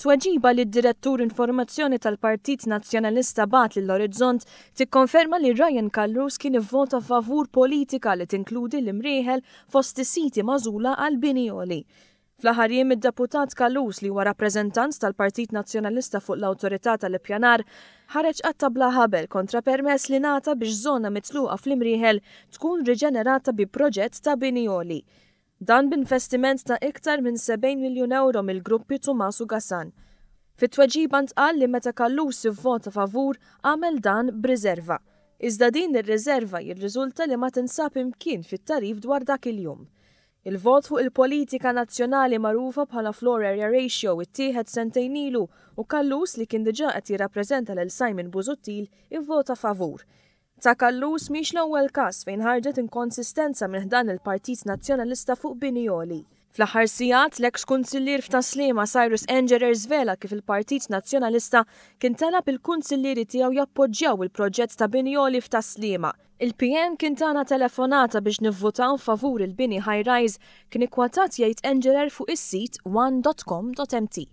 Fit-tweġiba li d-Direttur Informazzjoni tal-Partit Nazzjonalista bagħat lill-Orizzont tikkonferma li Ryan Kallus kien ivvota favur politika li tinkludi l-imrieħel fost is-siti magħżula għal bini għoli. Fl-aħħar jiem id-deputat Kallus li huwa rappreżentant tal-Partit Nazzjonalista fuq l-Awtorità tal-Ippjanar ħareġ qatta bla ħabel kontra permess li ngħata biex żona mitluqa fl-imrieħel tkun riġenerata bi proġett ta' bini għoli. Dan b'investiment ta' iktar minn 70 miljun euro mill-gruppi Tumasu Gassan. Fit-tweġiba ntqal li meta Kallus ivvota favur għamel dan b'riserva. Iżda din ir-riserva jirriżulta li ma tinsab imkien fit-tarif dwar dak il-jum. Il-vot fuq il-politika nazzjonali magħrufa bħala floor area ratio ittieħed sentejn ilu u Kallus li kien diġà qed jirrappreżenta lil Simon Busuttil ivvota favur. Ta' Kallus mhix l-ewwel każ fejn ħarġet inkonsistenza minn ħdan il-Partit Nazzjonalista fuq bini għoli. Fl-aħħar sigħat l-eks kunsillier f'Taslima Cyrus Engerer żvela kif il-Partit Nazzjonalista kien talab il-kunsillieri tiegħu jappoġġjaw il-proġett ta' bini għoli f'Taslima. Il-PM kien tagħna telefonata biex nivvotaw favur il-bini high-rise kien ikkwatat jgħid Engerer fuq is-sit one.com.mt.